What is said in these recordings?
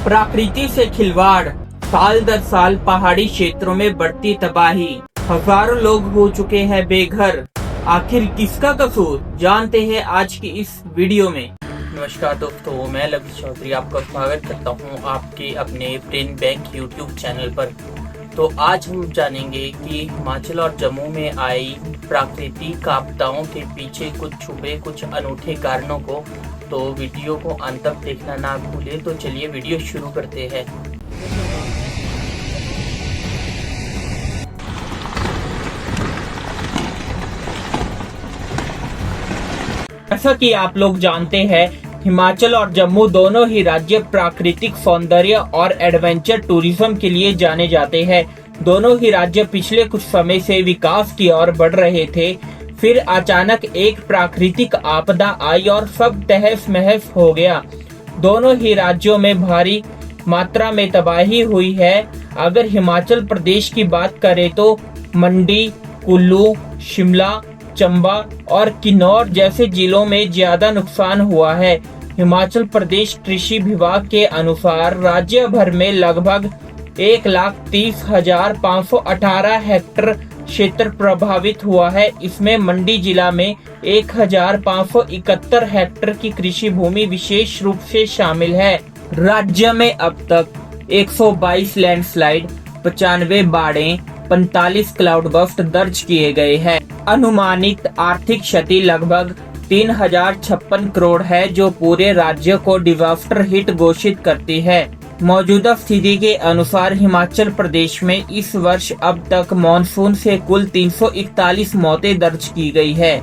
प्रकृति से खिलवाड़, साल दर साल पहाड़ी क्षेत्रों में बढ़ती तबाही, हजारों लोग हो चुके हैं बेघर। आखिर किसका कसूर, जानते हैं आज की इस वीडियो में। नमस्कार दोस्तों, मैं लवी चौधरी आपका स्वागत करता हूं आपके अपने ब्रेन बैंक यूट्यूब चैनल पर। तो आज हम जानेंगे कि हिमाचल और जम्मू में आई प्राकृतिक आपदाओं के पीछे कुछ छुपे कुछ अनूठे कारणों को। तो वीडियो को अंत तक देखना ना भूलें। तो चलिए वीडियो शुरू करते हैं। जैसा कि आप लोग जानते हैं, हिमाचल और जम्मू दोनों ही राज्य प्राकृतिक सौंदर्य और एडवेंचर टूरिज्म के लिए जाने जाते हैं। दोनों ही राज्य पिछले कुछ समय से विकास की ओर बढ़ रहे थे। फिर अचानक एक प्राकृतिक आपदा आई और सब तहस महस हो गया। दोनों ही राज्यों में भारी मात्रा में तबाही हुई है। अगर हिमाचल प्रदेश की बात करें तो मंडी, कुल्लू, शिमला, चंबा और किन्नौर जैसे जिलों में ज्यादा नुकसान हुआ है। हिमाचल प्रदेश कृषि विभाग के अनुसार राज्य भर में लगभग 1,30,518 हेक्टेयर क्षेत्र प्रभावित हुआ है। इसमें मंडी जिला में 1,571 हेक्टेयर की कृषि भूमि विशेष रूप से शामिल है। राज्य में अब तक 122 लैंडस्लाइड, 95 बाढ़ें, 45 क्लाउड बर्स्ट दर्ज किए गए हैं। अनुमानित आर्थिक क्षति लगभग 3,056 करोड़ है, जो पूरे राज्य को डिजास्टर हिट घोषित करती है। मौजूदा स्थिति के अनुसार हिमाचल प्रदेश में इस वर्ष अब तक मॉनसून से कुल 341 मौतें दर्ज की गई है।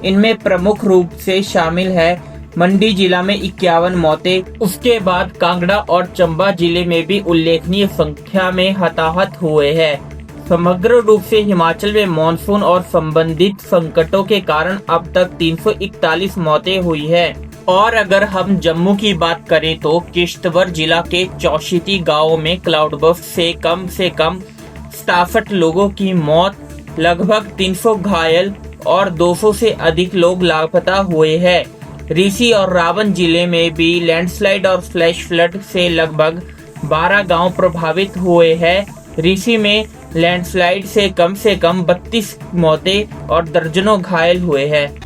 इनमें प्रमुख रूप से शामिल है मंडी जिला में 51 मौतें, उसके बाद कांगड़ा और चंबा जिले में भी उल्लेखनीय संख्या में हताहत हुए हैं। समग्र रूप से हिमाचल में मॉनसून और संबंधित संकटों के कारण अब तक 341 मौतें हुई है। और अगर हम जम्मू की बात करें तो किश्तवाड़ जिला के चौशीती गांव में क्लाउड बर्स्ट से कम 67 लोगों की मौत, लगभग 300 घायल और 200 से अधिक लोग लापता हुए हैं। ऋषि और रावन जिले में भी लैंडस्लाइड और फ्लैश फ्लड से लगभग 12 गांव प्रभावित हुए हैं। ऋषि में लैंडस्लाइड से कम 32 मौतें और दर्जनों घायल हुए हैं।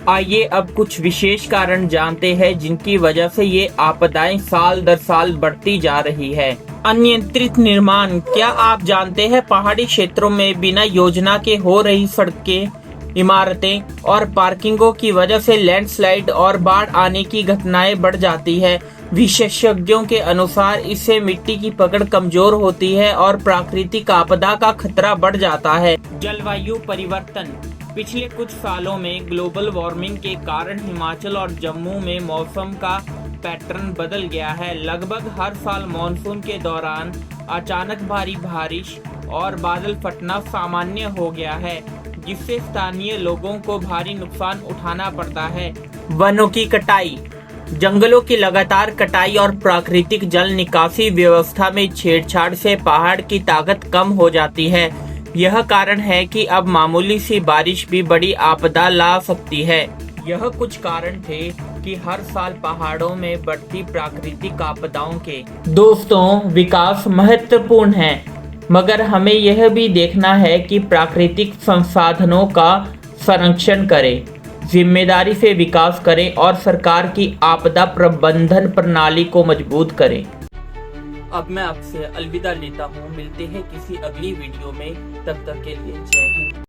आइए अब कुछ विशेष कारण जानते हैं जिनकी वजह से ये आपदाएं साल दर साल बढ़ती जा रही है। अनियंत्रित निर्माण। क्या आप जानते हैं पहाड़ी क्षेत्रों में बिना योजना के हो रही सड़कें, इमारतें और पार्किंगों की वजह से लैंडस्लाइड और बाढ़ आने की घटनाएं बढ़ जाती है। विशेषज्ञों के अनुसार इससे मिट्टी की पकड़ कमजोर होती है और प्राकृतिक आपदा का खतरा बढ़ जाता है। जलवायु परिवर्तन। पिछले कुछ सालों में ग्लोबल वार्मिंग के कारण हिमाचल और जम्मू में मौसम का पैटर्न बदल गया है। लगभग हर साल मॉनसून के दौरान अचानक भारी बारिश और बादल फटना सामान्य हो गया है, जिससे स्थानीय लोगों को भारी नुकसान उठाना पड़ता है। वनों की कटाई। जंगलों की लगातार कटाई और प्राकृतिक जल निकासी व्यवस्था में छेड़छाड़ से पहाड़ की ताकत कम हो जाती है। यह कारण है कि अब मामूली सी बारिश भी बड़ी आपदा ला सकती है। यह कुछ कारण थे कि हर साल पहाड़ों में बढ़ती प्राकृतिक आपदाओं के। दोस्तों, विकास महत्वपूर्ण है, मगर हमें यह भी देखना है कि प्राकृतिक संसाधनों का संरक्षण करें, जिम्मेदारी से विकास करें और सरकार की आपदा प्रबंधन प्रणाली को मजबूत करें। अब मैं आपसे अलविदा लेता हूँ। मिलते हैं किसी अगली वीडियो में। तब तक के लिए जय हिंद।